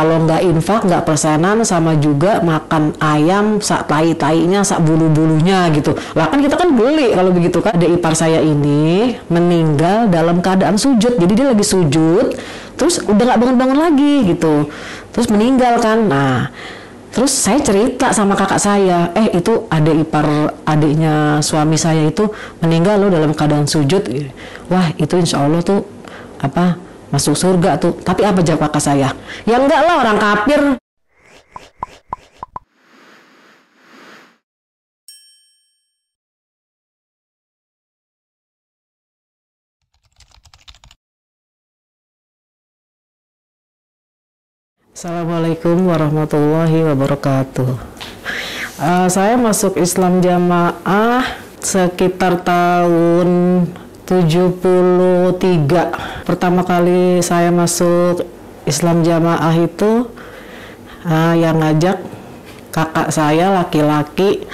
kalau nggak infak, nggak persenan, sama juga makan ayam sak tai-tainya, sak bulu-bulunya gitu. Lah kan kita kan beli kalau begitu kan. Ada ipar saya ini meninggal dalam keadaan sujud, jadi dia lagi sujud, terus udah nggak bangun-bangun lagi gitu, terus meninggal kan. Nah, terus saya cerita sama kakak saya, itu ada ipar adiknya suami saya itu meninggal loh dalam keadaan sujud. Wah, itu insya Allah tuh masuk surga tuh. Tapi apa jawab kakak saya? Ya enggak lah, orang kafir. Assalamualaikum warahmatullahi wabarakatuh. Saya masuk Islam Jamaah sekitar tahun 73. Pertama kali saya masuk Islam Jamaah itu yang ngajak kakak saya laki-laki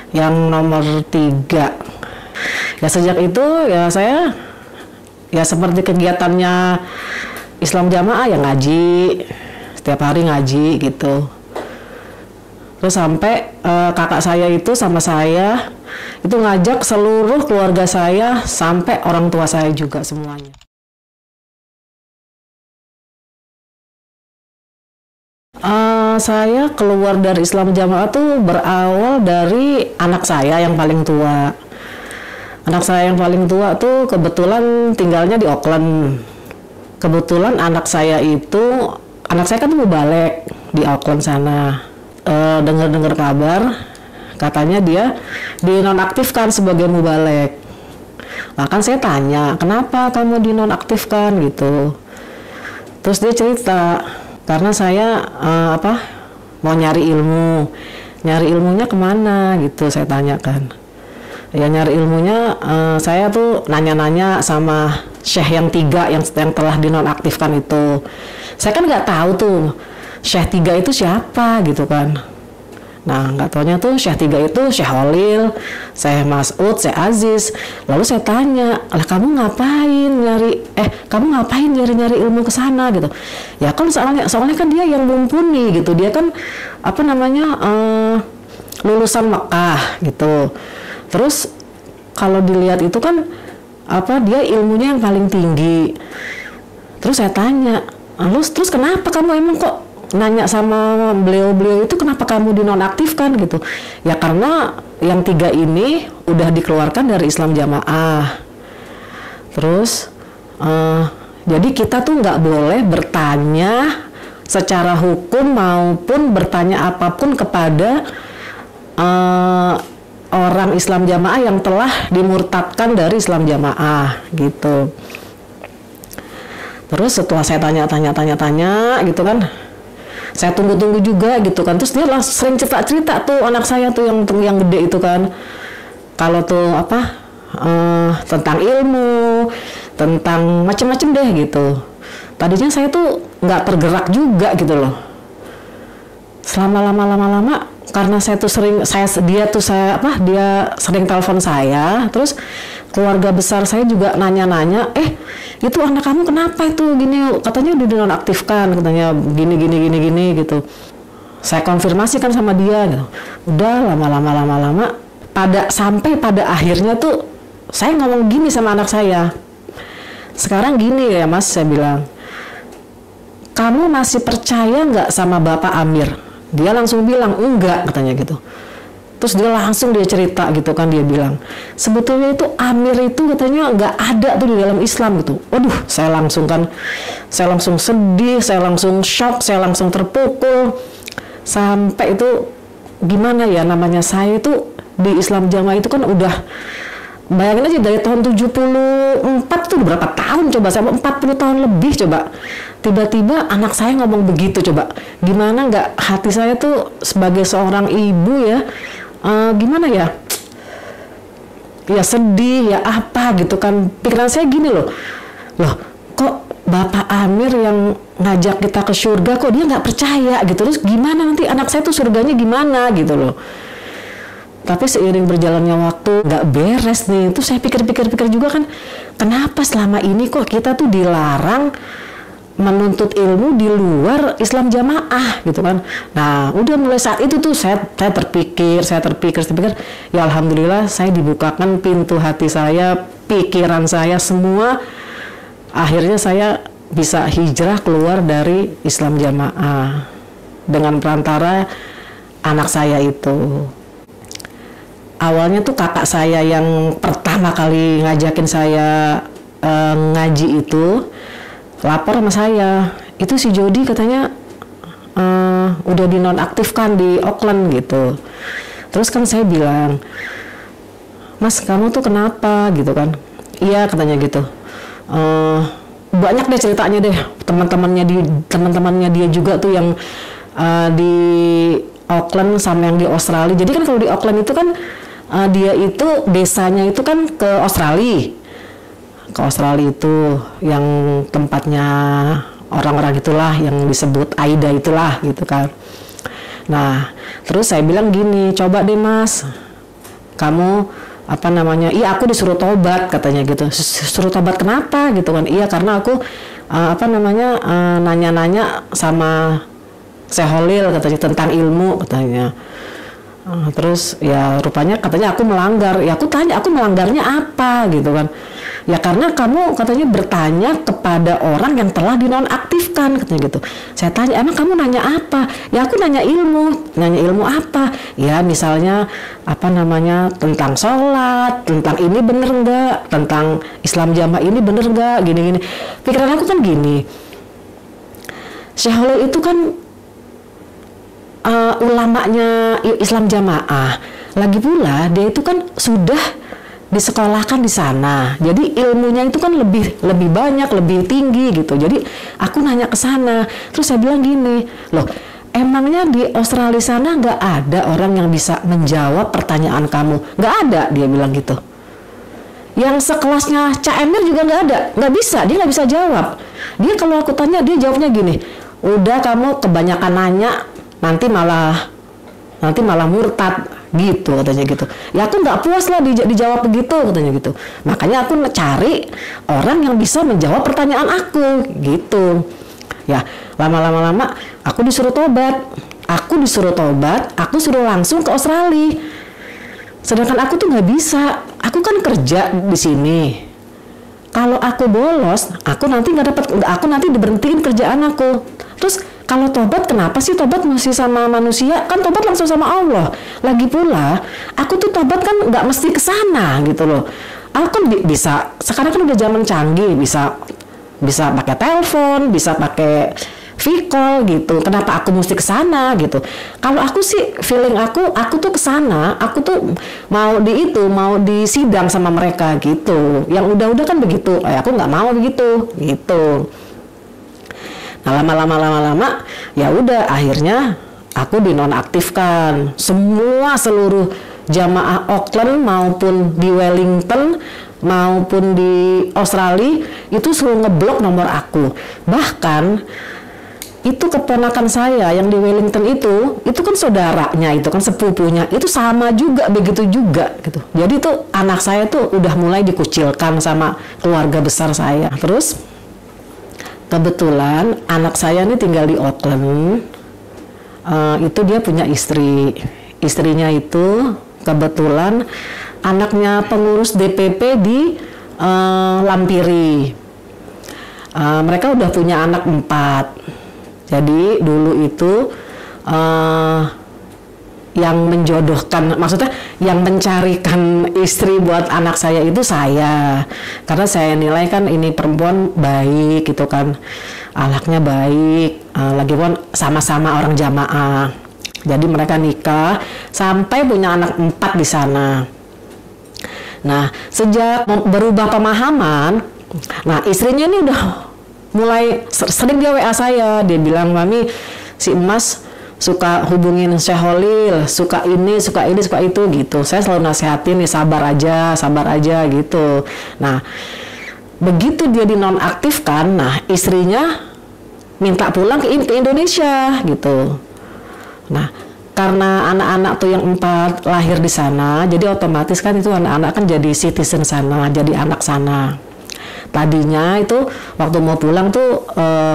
yang nomor 3. Ya sejak itu ya saya ya seperti kegiatannya Islam Jamaah ya ngaji, setiap hari ngaji gitu. Terus sampai kakak saya itu sama saya itu ngajak seluruh keluarga saya sampai orang tua saya juga semuanya. Saya keluar dari Islam Jamaah tuh berawal dari anak saya yang paling tua. Anak saya yang paling tua tuh kebetulan tinggalnya di Auckland. Kebetulan anak saya kan tuh mau balik di Auckland sana. Dengar-dengar kabar katanya dia dinonaktifkan sebagai mubalek. Bahkan saya tanya, kenapa kamu dinonaktifkan gitu. Terus dia cerita, karena saya mau nyari ilmunya kemana gitu, saya tanyakan. Ya nyari ilmunya, saya tuh nanya-nanya sama Syekh yang 3 yang telah dinonaktifkan itu. Saya kan nggak tahu tuh Syekh 3 itu siapa gitu kan. Nah, nggak taunya tuh Syekh 3 itu Syekh Holil, Syekh Mas'ud, Syekh Aziz. Lalu saya tanya, lah kamu ngapain nyari ilmu ke sana gitu? Ya kan soalnya kan dia yang mumpuni gitu. Dia kan lulusan Mekah gitu. Terus kalau dilihat itu kan dia ilmunya yang paling tinggi. Terus saya tanya, terus kenapa kamu emang kok nanya sama beliau itu, kenapa kamu dinonaktifkan gitu? Ya karena yang 3 ini udah dikeluarkan dari Islam Jamaah. Terus jadi kita tuh nggak boleh bertanya secara hukum maupun bertanya apapun kepada orang Islam Jamaah yang telah dimurtadkan dari Islam Jamaah gitu. Terus setelah saya tanya gitu kan, saya tunggu juga gitu kan. Terus dia langsung sering cerita tuh anak saya tuh yang gede itu kan. Kalau tuh tentang ilmu, tentang macam-macam deh gitu. Tadinya saya tuh nggak tergerak juga gitu loh. Selama lama karena dia sering telepon saya, terus keluarga besar saya juga nanya-nanya, itu anak kamu kenapa itu gini, katanya udah dinonaktifkan, katanya gini gitu. Saya konfirmasikan sama dia gitu. Udah lama sampai pada akhirnya tuh saya ngomong gini sama anak saya, sekarang gini ya Mas, saya bilang, kamu masih percaya nggak sama Bapak Amir? Dia langsung bilang enggak, katanya gitu. Terus dia cerita gitu kan, dia bilang sebetulnya itu Amir itu katanya nggak ada tuh di dalam Islam gitu. Waduh, saya langsung sedih, saya langsung shock, saya langsung terpukul. Sampai itu gimana ya, namanya saya itu di Islam Jamaah itu kan udah, bayangin aja dari tahun 74 tuh berapa tahun coba, saya 40 tahun lebih coba. Tiba-tiba anak saya ngomong begitu, coba gimana nggak hati saya tuh sebagai seorang ibu ya, gimana ya sedih ya apa gitu kan. Pikiran saya gini loh kok Bapak Amir yang ngajak kita ke surga kok dia nggak percaya gitu, terus gimana nanti anak saya tuh surganya gimana gitu loh. Tapi seiring berjalannya waktu nggak beres nih, itu saya pikir juga kan, kenapa selama ini kok kita tuh dilarang menuntut ilmu di luar Islam jamaah gitu kan. Nah udah mulai saat itu tuh saya terpikir, ya alhamdulillah saya dibukakan pintu hati saya, pikiran saya semua, akhirnya saya bisa hijrah keluar dari Islam jamaah dengan perantara anak saya itu. Awalnya tuh kakak saya yang pertama kali ngajakin saya ngaji itu lapor sama saya, itu si Jody katanya udah dinonaktifkan di Auckland gitu. Terus kan saya bilang, Mas kamu tuh kenapa gitu kan? Iya katanya gitu. Banyak deh ceritanya deh, teman-temannya dia juga tuh yang di Auckland sama yang di Australia. Jadi kan kalau di Auckland itu kan dia itu desanya itu kan ke Australia itu yang tempatnya orang-orang itulah yang disebut AIDA itulah gitu kan. Nah terus saya bilang gini, coba deh Mas, kamu iya aku disuruh tobat katanya gitu. Suruh tobat kenapa gitu kan? Iya karena aku nanya-nanya sama Syekh Holil katanya tentang ilmu katanya. Terus ya rupanya katanya aku melanggar. Ya aku tanya, aku melanggarnya apa gitu kan? Ya karena kamu katanya bertanya kepada orang yang telah dinonaktifkan katanya gitu. Saya tanya, emang kamu nanya apa? Ya aku nanya ilmu. Nanya ilmu apa? Ya misalnya tentang sholat, tentang ini bener nggak, tentang Islam jamaah ini bener nggak, gini-gini. Pikiran aku kan gini, Syekh Holil itu kan ulamanya Islam jamaah. Lagi pula dia itu kan sudah disekolahkan di sana, jadi ilmunya itu kan lebih banyak, lebih tinggi gitu. Jadi aku nanya ke sana, terus saya bilang gini, loh emangnya di Australia sana nggak ada orang yang bisa menjawab pertanyaan kamu? Nggak ada, dia bilang gitu. Yang sekelasnya Cak Emir juga nggak ada, nggak bisa, dia nggak bisa jawab. Dia kalau aku tanya dia jawabnya gini, udah kamu kebanyakan nanya, nanti malah murtad gitu katanya gitu. Ya aku nggak puas lah dijawab begitu katanya gitu. Makanya aku cari orang yang bisa menjawab pertanyaan aku gitu. Ya lama-lama aku disuruh tobat. Aku suruh langsung ke Australia. Sedangkan aku tuh nggak bisa. Aku kan kerja di sini. Kalau aku bolos, aku nanti diberhentiin kerjaan aku. Terus kalau tobat, kenapa sih tobat masih sama manusia? Kan tobat langsung sama Allah. Lagi pula, aku tuh tobat kan nggak mesti ke sana gitu loh. Aku kan bisa, sekarang kan udah zaman canggih, bisa pakai telepon, bisa pakai V-call gitu. Kenapa aku mesti ke sana gitu? Kalau aku sih feeling aku tuh ke sana, aku tuh mau di sidang sama mereka gitu. Yang udah kan begitu. Aku nggak mau begitu gitu. Nah lama-lama ya udah akhirnya aku dinonaktifkan. Seluruh jamaah Auckland maupun di Wellington maupun di Australia itu suruh ngeblok nomor aku. Bahkan itu keponakan saya yang di Wellington itu kan saudaranya, itu kan sepupunya, itu sama juga begitu juga gitu. Jadi tuh anak saya tuh udah mulai dikucilkan sama keluarga besar saya. Terus kebetulan anak saya ini tinggal di Auckland, itu dia punya istrinya itu kebetulan anaknya pengurus DPP di Lampiri. Mereka udah punya anak 4. Jadi dulu itu yang menjodohkan, maksudnya yang mencarikan istri buat anak saya itu saya, karena saya nilai kan ini perempuan baik gitu kan, akhlaknya baik, lagi pun sama-sama orang jamaah. Jadi mereka nikah sampai punya anak 4 di sana. Nah sejak berubah pemahaman, nah istrinya ini udah mulai sering dia WA saya, dia bilang, Mami si Emas suka hubungin Syekh Holil, suka ini, suka itu gitu. Saya selalu nasihatin nih sabar aja gitu. Nah, begitu dia dinonaktifkan, nah istrinya minta pulang ke Indonesia gitu. Nah, karena anak-anak tuh yang 4 lahir di sana, jadi otomatis kan itu anak-anak kan jadi citizen sana, jadi anak sana. Tadinya itu waktu mau pulang tuh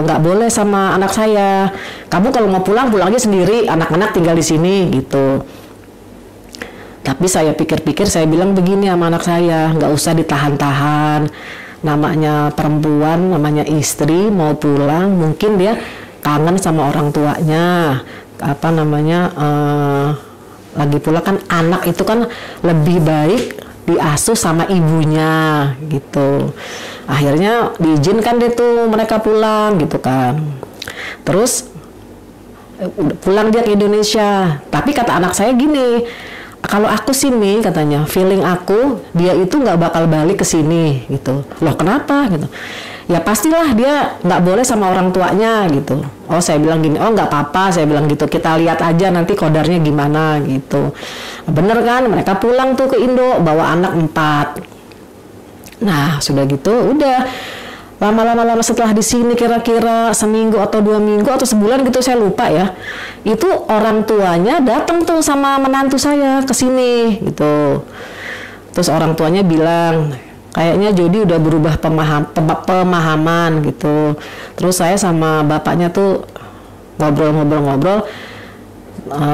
nggak boleh sama anak saya. Kamu kalau mau pulang aja sendiri, anak-anak tinggal di sini gitu. Tapi saya pikir-pikir, saya bilang begini sama anak saya, nggak usah ditahan-tahan. Namanya perempuan, namanya istri mau pulang, mungkin dia kangen sama orang tuanya. Lagi pula kan anak itu kan lebih baik diasuh sama ibunya gitu. Akhirnya diizinkan deh tuh mereka pulang gitu kan. Terus pulang dia ke Indonesia. Tapi kata anak saya gini, kalau aku sini katanya, feeling aku dia itu nggak bakal balik ke sini gitu. Loh kenapa gitu? Ya pastilah dia nggak boleh sama orang tuanya gitu. Oh saya bilang gini, oh nggak apa-apa, saya bilang gitu. Kita lihat aja nanti kodarnya gimana gitu. Bener kan, mereka pulang tuh ke Indo bawa anak 4. Nah sudah gitu, udah lama-lama setelah di sini kira-kira seminggu atau 2 minggu atau sebulan gitu saya lupa ya. Itu orang tuanya datang tuh sama menantu saya ke sini gitu. Terus orang tuanya bilang, kayaknya Jody udah berubah pemahaman gitu. Terus saya sama bapaknya tuh ngobrol-ngobrol.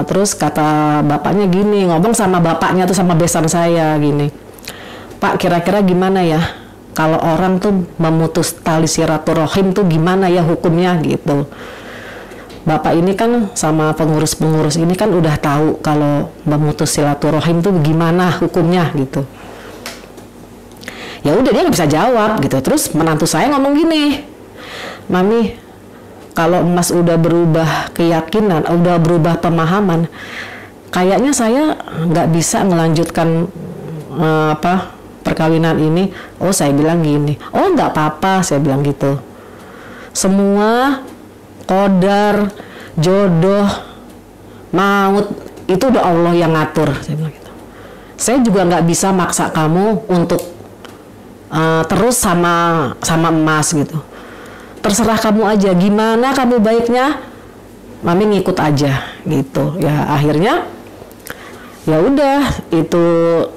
Terus kata bapaknya gini, ngomong sama bapaknya tuh sama besan saya gini, Pak kira-kira gimana ya? Kalau orang tuh memutus tali silaturahim tuh gimana ya hukumnya gitu. Bapak ini kan sama pengurus-pengurus ini kan udah tahu kalau memutus silaturahim tuh gimana hukumnya gitu. Ya udah dia nggak bisa jawab gitu. Terus menantu saya ngomong gini, Mami, kalau Mas udah berubah keyakinan, udah berubah pemahaman, kayaknya saya nggak bisa melanjutkan perkawinan ini. Oh saya bilang gini, oh nggak apa-apa, saya bilang gitu. Semua qadar, jodoh, maut itu udah Allah yang ngatur, saya bilang gitu. Saya juga nggak bisa maksa kamu untuk terus sama emas gitu. Terserah kamu aja, gimana kamu baiknya, Mami ngikut aja gitu. Ya akhirnya ya udah itu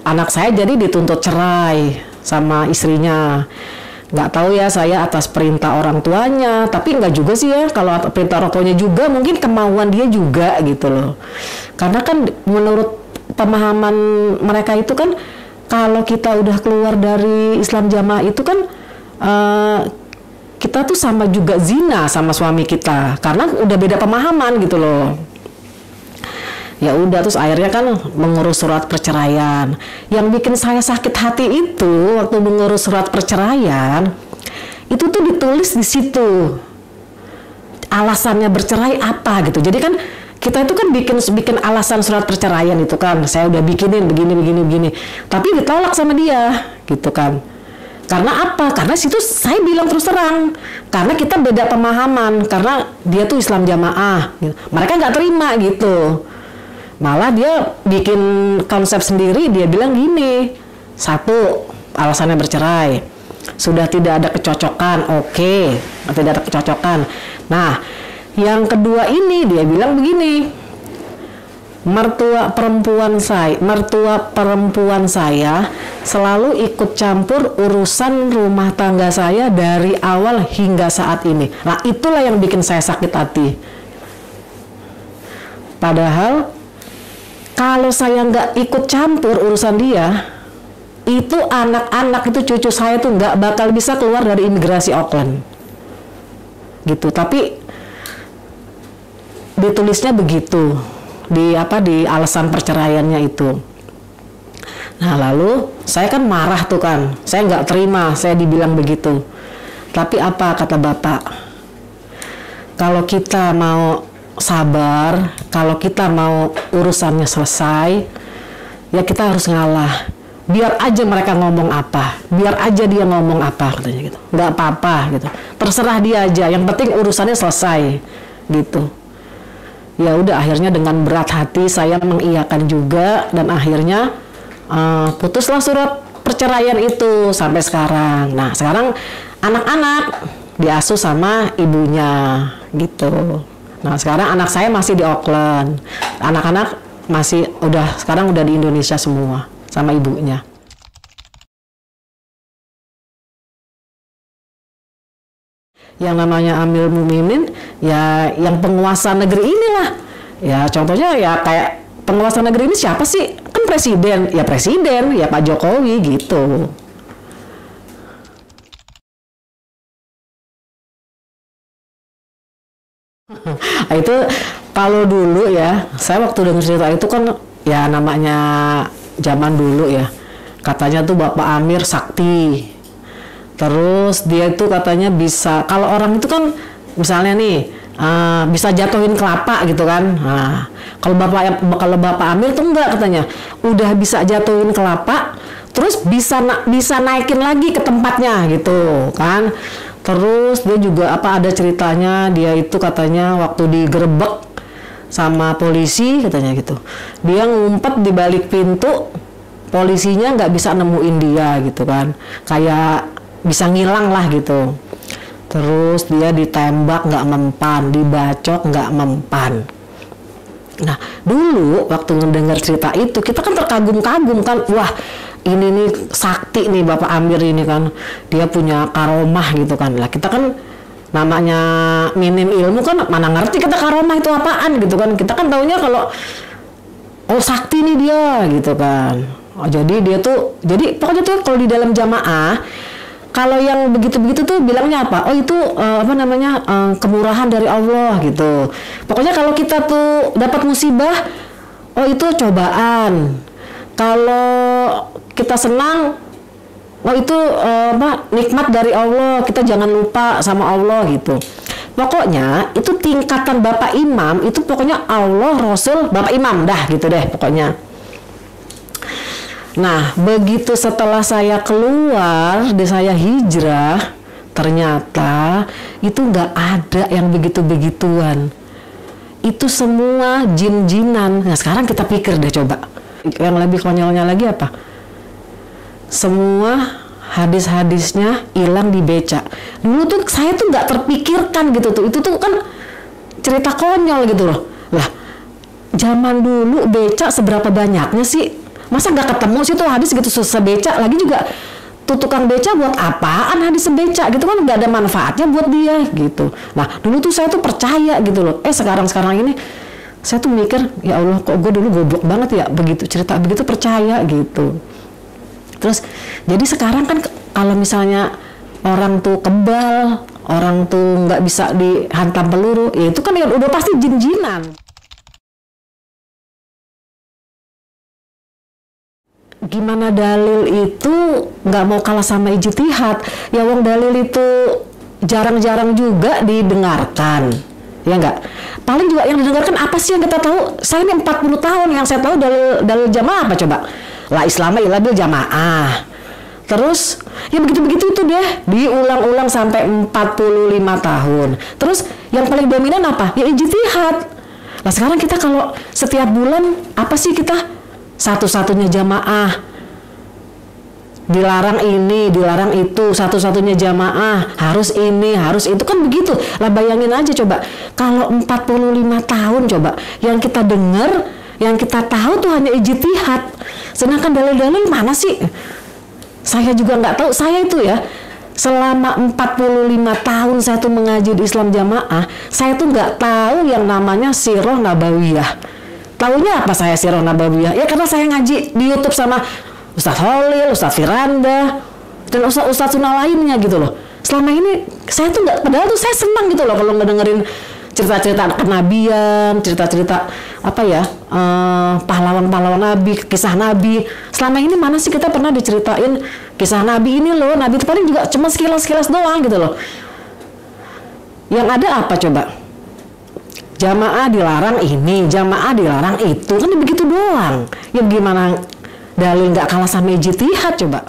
anak saya jadi dituntut cerai sama istrinya. Nggak tahu ya saya atas perintah orang tuanya, tapi nggak juga sih ya, kalau perintah orang tuanya juga mungkin kemauan dia juga gitu loh. Karena kan menurut pemahaman mereka itu kan kalau kita udah keluar dari Islam jamaah itu kan kita tuh sama juga zina sama suami kita karena udah beda pemahaman gitu loh. Ya udah terus akhirnya kan mengurus surat perceraian. Yang bikin saya sakit hati itu waktu mengurus surat perceraian itu tuh ditulis di situ alasannya bercerai apa gitu. Jadi kan kita itu kan bikin alasan surat perceraian itu kan, saya udah bikinin begini. Tapi ditolak sama dia gitu kan. Karena apa? Karena situ saya bilang terus terang, karena kita beda pemahaman, karena dia tuh Islam jamaah gitu. Mereka nggak terima gitu. Malah dia bikin konsep sendiri, dia bilang gini, 1, alasannya bercerai, sudah tidak ada kecocokan, oke, tidak ada kecocokan. Nah, yang kedua ini dia bilang begini, mertua perempuan saya selalu ikut campur urusan rumah tangga saya dari awal hingga saat ini. Nah, itulah yang bikin saya sakit hati. Padahal kalau saya nggak ikut campur urusan dia, itu anak-anak itu cucu saya tuh nggak bakal bisa keluar dari imigrasi Auckland, gitu. Tapi ditulisnya begitu di alasan perceraiannya itu. Nah lalu saya kan marah tuh kan, saya nggak terima, saya dibilang begitu. Tapi apa kata bapak? Kalau kita mau sabar, kalau kita mau urusannya selesai, ya kita harus ngalah. Biar aja mereka ngomong apa, biar aja dia ngomong apa, katanya gitu. Nggak apa-apa gitu. Terserah dia aja, yang penting urusannya selesai gitu. Ya udah akhirnya dengan berat hati saya mengiyakan juga dan akhirnya putuslah surat perceraian itu sampai sekarang. Nah sekarang anak-anak diasuh sama ibunya gitu. Nah sekarang anak saya masih di Auckland, anak-anak sekarang udah di Indonesia semua sama ibunya. Yang namanya Amirul Mukminin ya yang penguasa negeri inilah. Ya contohnya ya kayak penguasa negeri ini siapa sih? Kan presiden, ya Pak Jokowi gitu. Nah, itu kalau dulu ya, saya waktu dengar cerita itu kan ya namanya zaman dulu ya. Katanya tuh Bapak Amir sakti. Terus dia itu katanya bisa, kalau orang itu kan misalnya nih bisa jatuhin kelapa gitu kan. Nah, kalau Bapak Amir tuh enggak katanya. Udah bisa jatuhin kelapa, terus bisa naikin lagi ke tempatnya gitu kan. Terus dia juga ada ceritanya, dia itu katanya waktu digerebek sama polisi katanya gitu. Dia ngumpet di balik pintu, polisinya nggak bisa nemuin dia gitu kan. Kayak bisa ngilang lah gitu. Terus dia ditembak nggak mempan, dibacok nggak mempan. Nah dulu waktu mendengar cerita itu kita kan terkagum-kagum kan, wah ini nih sakti nih Bapak Amir ini kan, dia punya karomah gitu kan. Lah kita kan namanya minim ilmu kan mana ngerti kita karomah itu apaan gitu kan. Kita kan taunya kalau oh sakti nih dia gitu kan. Oh, jadi dia tuh, jadi pokoknya tuh kalau di dalam jamaah kalau yang begitu-begitu tuh bilangnya apa? Oh itu kemurahan dari Allah gitu. Pokoknya kalau kita tuh dapat musibah, oh itu cobaan. Kalau kita senang, oh itu nikmat dari Allah. Kita jangan lupa sama Allah gitu. Pokoknya itu tingkatan Bapak Imam itu pokoknya Allah, Rasul, Bapak Imam dah gitu deh pokoknya. Nah, begitu setelah saya keluar, saya hijrah, ternyata itu nggak ada yang begitu-begituan. Itu semua jin-jinan. Nah, sekarang kita pikir deh coba. Yang lebih konyolnya lagi apa? Semua hadis-hadisnya hilang di beca. Dulu tuh saya tuh nggak terpikirkan gitu tuh. Itu tuh kan cerita konyol gitu loh. Lah, zaman dulu beca seberapa banyaknya sih? Masa nggak ketemu sih tuh hadis gitu sebeca, lagi juga tuh tukang beca buat apaan hadis sebeca gitu kan, nggak ada manfaatnya buat dia gitu. Nah dulu tuh saya tuh percaya gitu loh. Sekarang ini saya tuh mikir, ya Allah kok gue dulu goblok banget ya, begitu cerita begitu percaya gitu. Terus jadi sekarang kan kalau misalnya orang tuh kebal, orang tuh nggak bisa dihantam peluru, ya itu kan ya udah pasti jin-jinan. Gimana dalil itu nggak mau kalah sama ijtihad? Ya wong dalil itu jarang-jarang juga didengarkan, ya nggak? Paling juga yang didengarkan apa sih yang kita tahu? Saya ini 40 tahun yang saya tahu dalil jamaah apa coba? La Islamah illa bil jamaah. Terus ya begitu-begitu itu deh diulang-ulang sampai 45 tahun. Terus yang paling dominan apa? Ya ijtihad. Nah sekarang kita kalau setiap bulan apa sih kita? Satu-satunya jamaah dilarang ini, dilarang itu, satu-satunya jamaah harus ini, harus itu kan begitu. Lah bayangin aja coba kalau 45 tahun coba yang kita dengar, yang kita tahu tuh hanya ijtihad. Sedangkan dalil-dalil mana sih? Saya juga nggak tahu. Saya itu ya selama 45 tahun saya tuh mengaji di Islam jamaah, saya tuh nggak tahu yang namanya sirah nabawiyah. Tahunya apa saya sirah nabawiyah? Ya karena saya ngaji di YouTube sama Ustaz Holil, Ustaz Firanda, dan Ustaz Suna lainnya gitu loh. Selama ini saya tuh nggak, padahal tuh saya senang gitu loh kalau ngedengerin cerita-cerita kenabian, cerita-cerita pahlawan-pahlawan Nabi, kisah Nabi. Selama ini mana sih kita pernah diceritain kisah Nabi ini loh? Nabi itu paling juga cuma sekilas-sekilas doang gitu loh. Yang ada apa coba? Jamaah dilarang ini, jamaah dilarang itu, kan begitu doang. Ya gimana dalil nggak kalah sama ijtihad coba?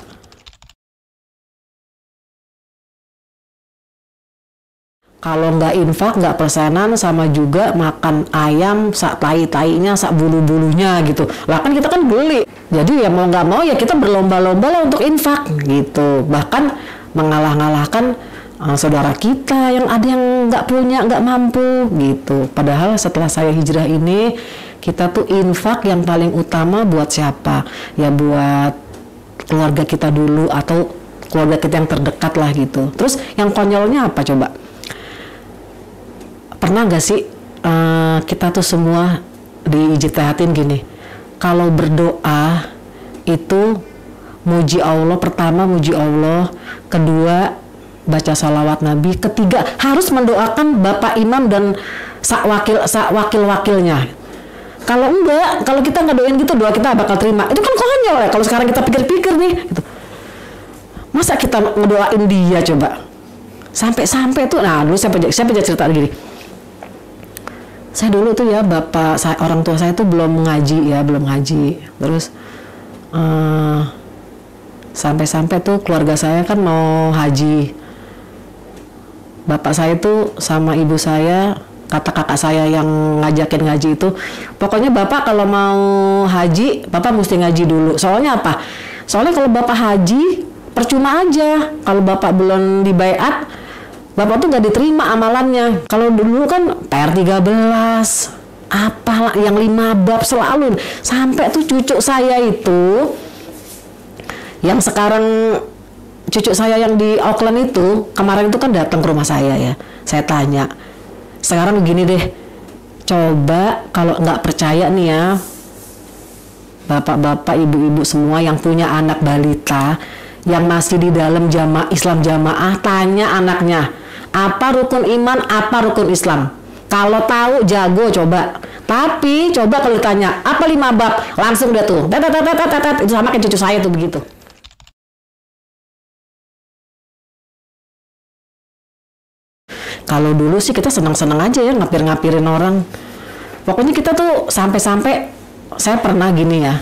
Kalau nggak infak, nggak persenan, sama juga makan ayam sak tai-tainya, sak bulu-bulunya gitu. Lah kan kita kan beli. Jadi ya mau nggak mau ya kita berlomba-lomba lah untuk infak gitu. Bahkan mengalah-ngalahkan saudara kita yang ada yang nggak punya, nggak mampu gitu. Padahal setelah saya hijrah ini, kita tuh infak yang paling utama buat siapa? Ya buat keluarga kita dulu atau keluarga kita yang terdekat lah gitu. Terus yang konyolnya apa coba? pernah nggak sih kita tuh semua diijtihatin gini, kalau berdoa itu muji Allah, pertama muji Allah, kedua baca salawat Nabi, ketiga harus mendoakan Bapak Imam dan wakil-wakilnya. Kalau enggak, kalau kita nggak doain gitu, doa kita bakal terima. Itu kan konyol ya kalau sekarang kita pikir-pikir nih gitu. Masa kita ngedoain dia coba? Sampai tuh, nah dulu saya cerita gini. Saya dulu tuh ya, orang tua saya tuh belum ngaji. Terus sampai tuh keluarga saya kan mau haji. Bapak saya tuh sama ibu saya, kata kakak saya yang ngajakin ngaji itu, pokoknya bapak kalau mau haji, bapak mesti ngaji dulu. Soalnya apa? Soalnya kalau bapak haji, percuma aja. Kalau bapak belum dibaiat, bapak tuh nggak diterima amalannya. Kalau dulu kan PR 13, apalah yang 5 bab selalu. Sampai tuh cucu saya itu, yang sekarang cucu saya yang di Auckland itu, kemarin itu kan datang ke rumah saya ya. Saya tanya, sekarang begini deh, coba kalau nggak percaya nih ya, bapak-bapak, ibu-ibu semua yang punya anak balita, yang masih di dalam Islam jamaah, tanya anaknya, apa rukun iman, apa rukun Islam. Kalau tahu jago coba. Tapi coba kalau ditanya, apa 5 bab, langsung dia tuh, itu sama kayak cucu saya tuh begitu. Kalau dulu sih kita senang-senang aja ya ngapir-ngapirin orang. Pokoknya kita tuh sampai-sampai, saya pernah gini ya,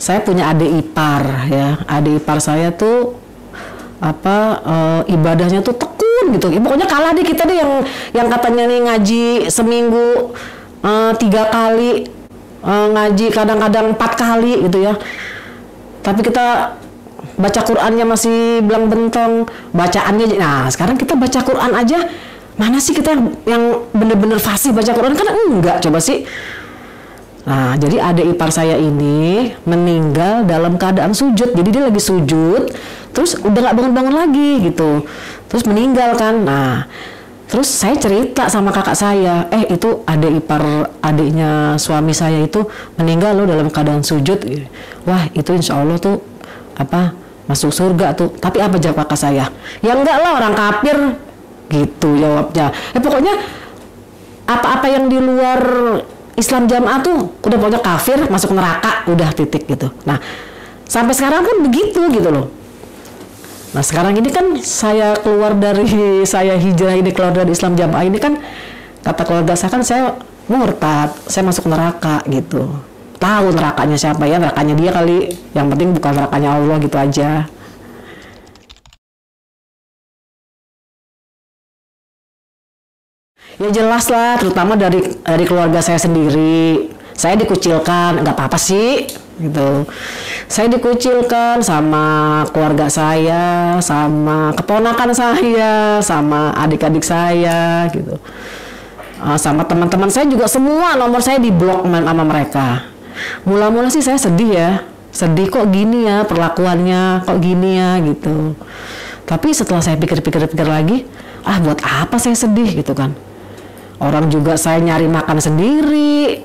saya punya adik ipar ya. Adik ipar saya tuh ibadahnya tuh tekun gitu. Ya, pokoknya kalah deh kita deh yang katanya nih ngaji seminggu 3 kali, ngaji kadang-kadang 4 kali gitu ya. Tapi kita baca Qurannya masih belang bentong, bacaannya. Nah sekarang kita baca Quran aja, mana sih kita yang bener-bener fasih baca Quran, kan enggak coba sih. Nah jadi adik ipar saya ini meninggal dalam keadaan sujud. Jadi dia lagi sujud, terus udah nggak bangun-bangun lagi gitu, terus meninggal kan. Nah terus saya cerita sama kakak saya, itu adiknya suami saya itu meninggal loh dalam keadaan sujud. Wah itu insya Allah tuh masuk surga tuh. Tapi apa jawab kakak saya? Ya enggak lah, orang kafir gitu jawabnya. Pokoknya apa-apa yang di luar Islam jamaah tuh udah pokoknya kafir, masuk neraka, udah titik gitu. Nah sampai sekarang pun begitu gitu loh. Nah sekarang ini kan saya hijrah ini, keluar dari Islam jamaah ini kan, kata keluarga saya kan saya murtad, saya masuk neraka gitu. Tahu nerakanya siapa ya, nerakanya dia kali, yang penting bukan nerakanya Allah gitu aja. Ya jelas lah, terutama dari keluarga saya sendiri. Saya dikucilkan, nggak apa-apa sih gitu. Saya dikucilkan sama keluarga saya, sama keponakan saya, sama adik-adik saya gitu. Sama teman-teman saya juga, semua nomor saya diblok sama mereka. Mula-mula sih saya sedih kok gini ya perlakuannya, kok gini ya gitu. Tapi setelah saya pikir-pikir lagi, buat apa saya sedih gitu kan. Orang juga saya nyari makan sendiri,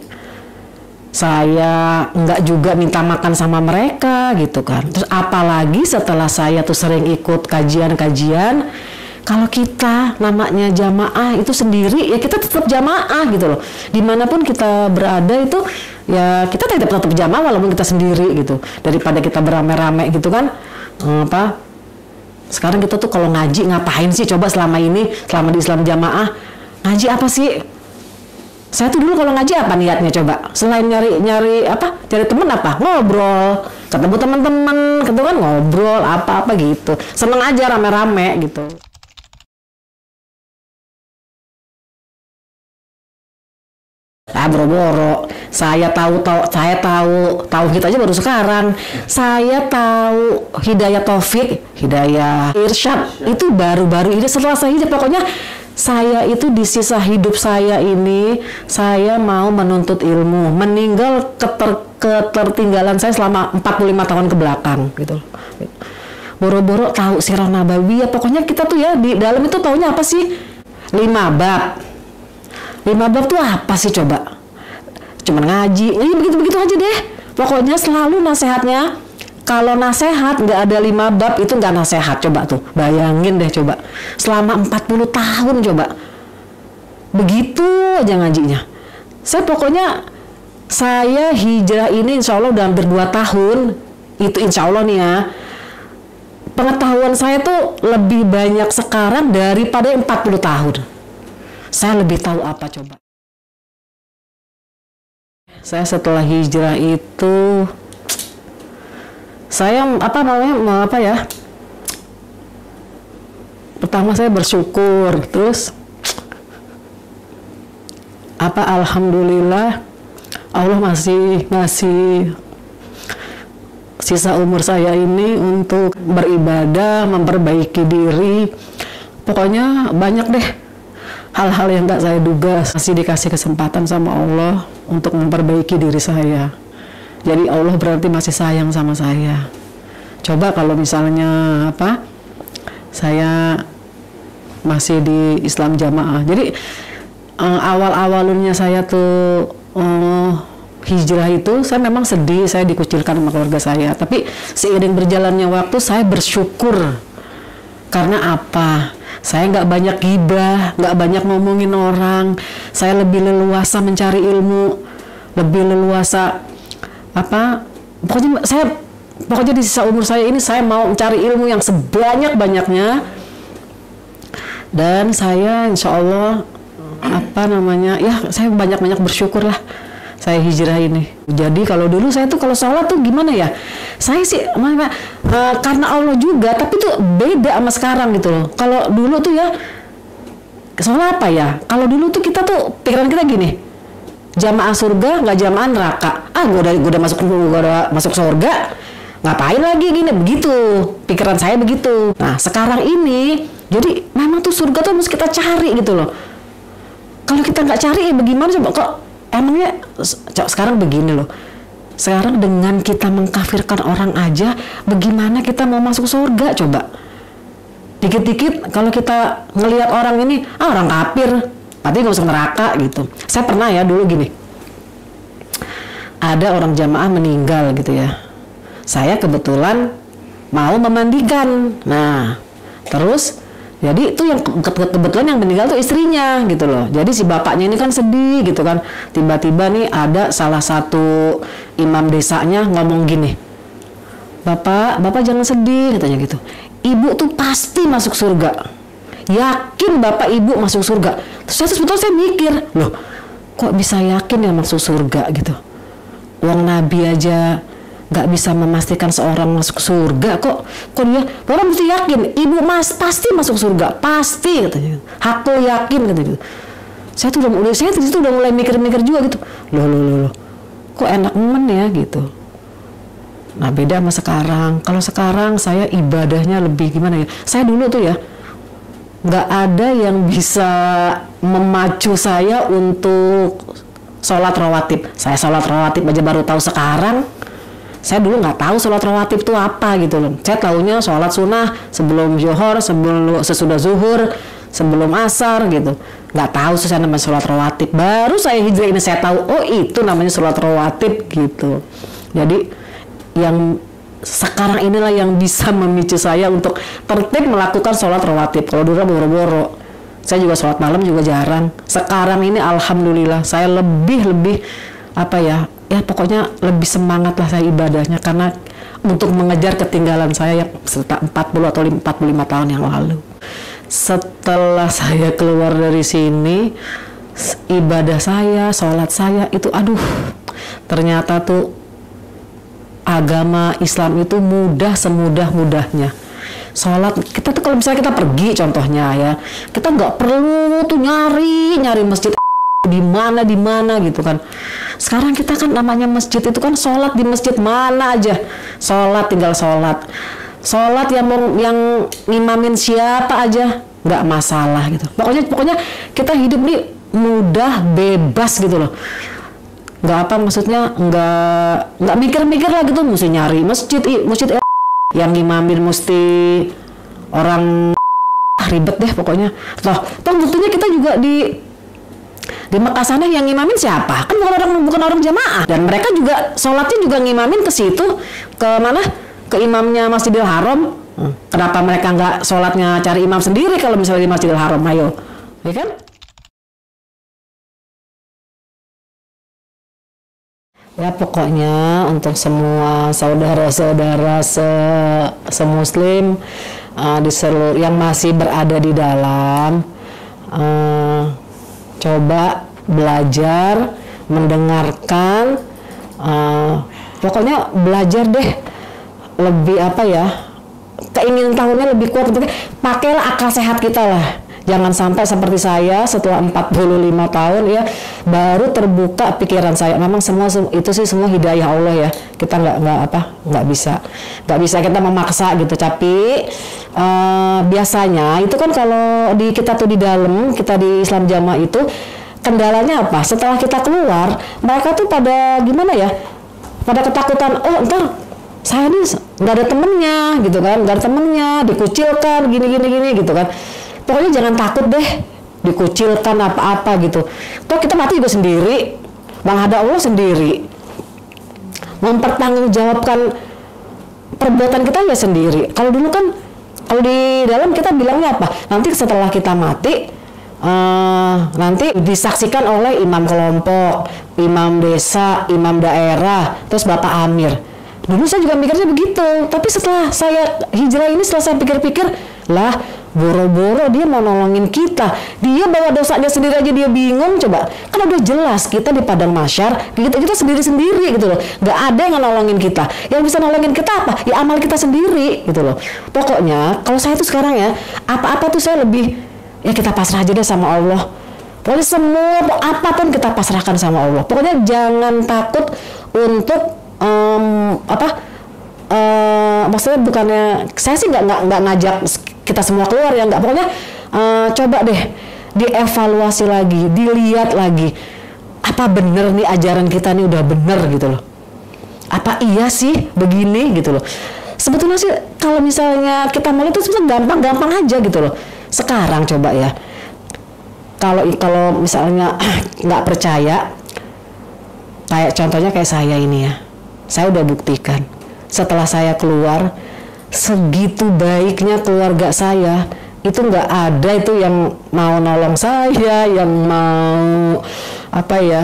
saya nggak juga minta makan sama mereka gitu kan. Terus apalagi setelah saya tuh sering ikut kajian-kajian, kalau kita namanya jamaah itu sendiri, ya kita tetap jamaah gitu loh. Dimanapun kita berada itu, ya kita tetap jamaah walaupun kita sendiri gitu. Daripada kita beramai-ramai gitu kan. Sekarang kita tuh kalau ngaji ngapain sih coba selama di Islam jamaah? Ngaji apa sih? Saya tuh dulu kalau ngaji apa niatnya coba? Selain nyari teman apa? Ngobrol, ketemu teman-teman, gitu kan, ngobrol apa-apa gitu. Seneng aja rame-rame gitu. Boro-boro. Saya tahu tauhid aja baru sekarang. Saya tahu hidayah taufik, hidayah irsyad itu baru-baru ini setelah saya hijrah. Pokoknya saya itu di sisa hidup saya ini, saya mau menuntut ilmu, meninggal ketertinggalan saya selama 45 tahun ke belakang gitu. Boro-boro tahu sirah nabawiyah. Pokoknya kita tuh ya di dalam itu taunya apa sih? 5 bab. 5 bab tuh apa sih coba? Cuman ngaji, ini begitu-begitu aja deh. Pokoknya selalu nasehatnya, kalau nasehat nggak ada 5 bab itu nggak nasehat. Coba tuh, bayangin deh coba. Selama 40 tahun coba. Begitu aja ngajinya. Saya hijrah ini insya Allah udah hampir 2 tahun. Itu insya Allah nih ya. Pengetahuan saya tuh lebih banyak sekarang daripada 40 tahun. Saya lebih tahu apa coba. Saya setelah hijrah itu saya pertama saya bersyukur, terus alhamdulillah Allah masih ngasih sisa umur saya ini untuk beribadah, memperbaiki diri. Pokoknya banyak deh hal-hal yang gak saya duga, masih dikasih kesempatan sama Allah untuk memperbaiki diri saya. Jadi Allah berarti masih sayang sama saya. Coba kalau misalnya saya masih di Islam jamaah. Jadi awal-awalnya saya tuh hijrah itu saya memang sedih, saya dikucilkan sama keluarga saya. Tapi seiring berjalannya waktu saya bersyukur. Karena apa? Saya nggak banyak gibah, nggak banyak ngomongin orang. Saya lebih leluasa mencari ilmu, lebih leluasa pokoknya di sisa umur saya ini saya mau mencari ilmu yang sebanyak-banyaknya. Dan saya insya Allah saya banyak-banyak bersyukur lah saya hijrah ini. Jadi kalau dulu saya tuh kalau sholat tuh gimana ya, saya sih karena Allah juga, tapi tuh beda sama sekarang gitu loh. Kalau dulu tuh ya sholat apa ya, kalau dulu tuh kita tuh pikiran kita gini, jamaah surga nggak jamaah neraka. Gue udah masuk surga, ngapain lagi gini, begitu pikiran saya begitu. Nah sekarang ini jadi memang tuh surga tuh harus kita cari gitu loh. Kalau kita nggak cari bagaimana coba, kok emangnya sekarang begini loh. Sekarang dengan kita mengkafirkan orang aja, bagaimana kita mau masuk surga coba? Dikit-dikit kalau kita ngelihat orang ini, orang kafir, berarti nggak masuk neraka gitu. Saya pernah ya dulu gini, ada orang jamaah meninggal gitu ya. Saya kebetulan mau memandikan. Nah, terus jadi itu yang kebetulan yang meninggal tuh istrinya gitu loh. Jadi si bapaknya ini kan sedih gitu kan. Tiba-tiba nih ada salah satu imam desanya ngomong gini, Bapak jangan sedih katanya gitu. Ibu tuh pasti masuk surga. Yakin bapak ibu masuk surga. Terus sebetulnya saya mikir, loh kok bisa yakin ya masuk surga gitu. Uang Nabi aja nggak bisa memastikan seorang masuk surga, kok dia orang mesti yakin ibu pasti masuk surga, pasti katanya. Aku yakin katanya. Saya tuh udah mulai mikir-mikir juga gitu. Loh, kok enak ya gitu. Nah beda sama sekarang. Kalau sekarang saya ibadahnya lebih gimana ya? Saya dulu tuh ya nggak ada yang bisa memacu saya untuk sholat rawatib. Saya sholat rawatib aja baru tahu sekarang. Saya dulu nggak tahu sholat rawatib itu apa gitu loh. Saya taunya sholat sunnah sebelum zuhur, sesudah zuhur, sebelum asar gitu. Nggak tahu saya namanya sholat rawatib. Baru saya hijrah ini saya tahu, oh itu namanya sholat rawatib gitu. Jadi yang sekarang inilah yang bisa memicu saya untuk tertib melakukan sholat rawatib. Kalau dulu boro-boro, saya juga sholat malam juga jarang. Sekarang ini alhamdulillah saya lebih ya pokoknya lebih semangat lah saya ibadahnya, karena untuk mengejar ketinggalan saya yang 40 atau 45 tahun yang lalu. Setelah saya keluar dari sini, ibadah saya, sholat saya itu ternyata tuh agama Islam itu mudah semudah-mudahnya. Sholat kita tuh kalau misalnya kita pergi contohnya ya, kita nggak perlu tuh nyari masjid di mana gitu kan. Sekarang kita kan namanya masjid itu kan sholat di masjid mana aja, tinggal sholat yang ngimamin siapa aja nggak masalah gitu. Pokoknya kita hidup nih mudah, bebas gitu loh. Maksudnya nggak mikir-mikir lah gitu, mesti nyari masjid yang ngimamin mesti orang ribet deh pokoknya. Toh buktinya kita juga di Mekah sana yang ngimamin siapa? Kan bukan orang jamaah. Dan mereka juga sholatnya juga ngimamin ke situ, ke mana? Ke imamnya Masjidil Haram. Kenapa mereka nggak sholatnya cari imam sendiri kalau misalnya di Masjidil Haram? Ayo, ya kan? Ya pokoknya untuk semua saudara-saudara semuslim di seluruh yang masih berada di dalam, coba belajar, mendengarkan, pokoknya belajar deh lebih apa ya, keinginan tahunya lebih kuat. Pakailah akal sehat kita lah. Jangan sampai seperti saya setelah 45 tahun ya baru terbuka pikiran saya. Memang semua itu sih semua hidayah Allah ya. Kita nggak bisa kita memaksa gitu. Tapi biasanya itu kan kalau kita tuh di dalam, kita di Islam Jamaah itu kendalanya apa? Setelah kita keluar, mereka tuh pada gimana ya? Pada ketakutan. Oh entar saya ini nggak ada temennya gitu kan, nggak ada temennya, dikucilkan gini gitu kan. Pokoknya jangan takut deh dikucilkan apa-apa gitu. Toh kita mati juga sendiri, menghadap Allah sendiri, mempertanggungjawabkan perbuatan kita ya sendiri. Kalau dulu kan, kalau di dalam kita bilangnya apa? Nanti setelah kita mati, nanti disaksikan oleh imam kelompok, imam desa, imam daerah, terus Bapak Amir. Dulu saya juga mikirnya begitu, tapi setelah saya hijrah ini, setelah saya pikir-pikir, lah boro-boro dia mau nolongin kita, dia bawa dosanya sendiri aja dia bingung. Coba, kan udah jelas kita di padang mahsyar, kita sendiri-sendiri gitu loh, nggak ada yang nolongin kita. Yang bisa nolongin kita apa? Ya amal kita sendiri gitu loh. Pokoknya kalau saya tuh sekarang ya, apa-apa tuh saya lebih, ya kita pasrah aja deh sama Allah. Pokoknya semua apapun kita pasrahkan sama Allah. Pokoknya jangan takut untuk maksudnya bukannya saya sih nggak ngajak kita semua keluar ya, nggak. Pokoknya coba deh dievaluasi lagi, dilihat lagi, apa bener nih ajaran kita nih udah bener gitu loh, apa iya sih begini gitu loh. Sebetulnya sih kalau misalnya kita mulai itu sebenarnya gampang aja gitu loh. Sekarang coba ya, kalau misalnya nggak percaya, kayak contohnya kayak saya ini ya, saya udah buktikan setelah saya keluar, segitu baiknya keluarga saya, itu nggak ada itu yang mau nolong saya, yang mau apa ya,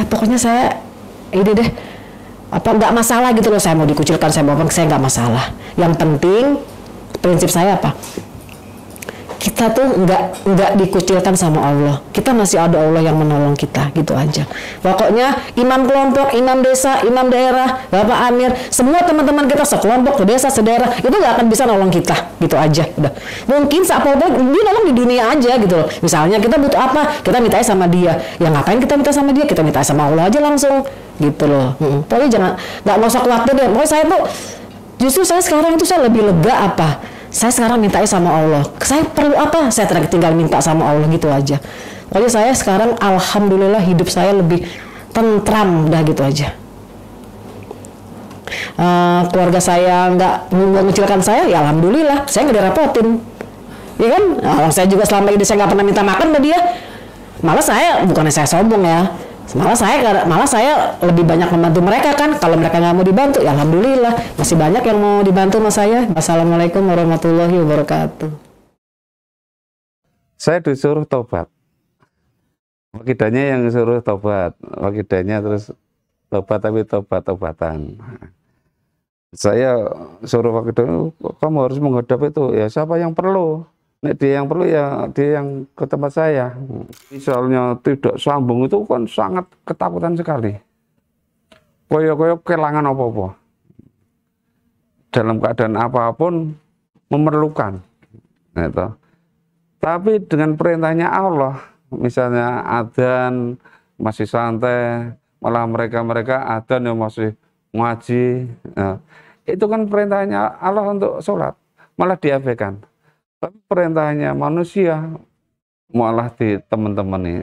pokoknya saya ini deh, nggak masalah gitu loh, saya mau dikucilkan, saya nggak masalah. Yang penting prinsip saya apa? Kita tuh nggak dikucilkan sama Allah. Kita masih ada Allah yang menolong kita, gitu aja. Pokoknya imam kelompok, imam desa, imam daerah, Bapak Amir, semua teman-teman kita sekelompok, sedesa, sedaerah, itu nggak akan bisa nolong kita, gitu aja. Udah. Mungkin apa-apa dia nolong di dunia aja gitu loh. Misalnya kita butuh apa, kita minta sama dia. Ya ngapain kita minta sama dia? Kita minta sama Allah aja langsung, gitu loh. Pokoknya nggak usah khawatir deh. Pokoknya saya tuh justru saya sekarang itu saya lebih lega apa? Saya sekarang mintanya sama Allah. Saya perlu apa? Saya tinggal minta sama Allah gitu aja. Pokoknya saya sekarang alhamdulillah hidup saya lebih tentram, udah gitu aja. Keluarga saya nggak mengecilkan saya, ya alhamdulillah. Saya nggak direpotin, ya kan? Saya juga selama ini saya nggak pernah minta makan sama dia. Malah saya, bukannya saya sombong ya, malah saya lebih banyak membantu mereka kan. Kalau mereka nggak mau dibantu, ya alhamdulillah masih banyak yang mau dibantu sama saya. Wassalamualaikum warahmatullahi wabarakatuh. Saya disuruh tobat, wakidanya yang suruh tobat, wakidanya terus tobat, tapi tobat-tobatan. Saya suruh wakidah, kamu harus menghadap itu, ya siapa yang perlu. Nek dia yang perlu ya dia yang ke tempat saya. Misalnya tidak sambung itu kan sangat ketakutan sekali. Koyo-koyo kehilangan apa-apa. Dalam keadaan apapun memerlukan. Gitu. Tapi dengan perintahnya Allah, misalnya adzan masih santai, malah mereka adzan yang masih ngaji. Nah, itu kan perintahnya Allah untuk sholat, malah diabaikan. Tapi perintahnya manusia malah di teman-teman nih.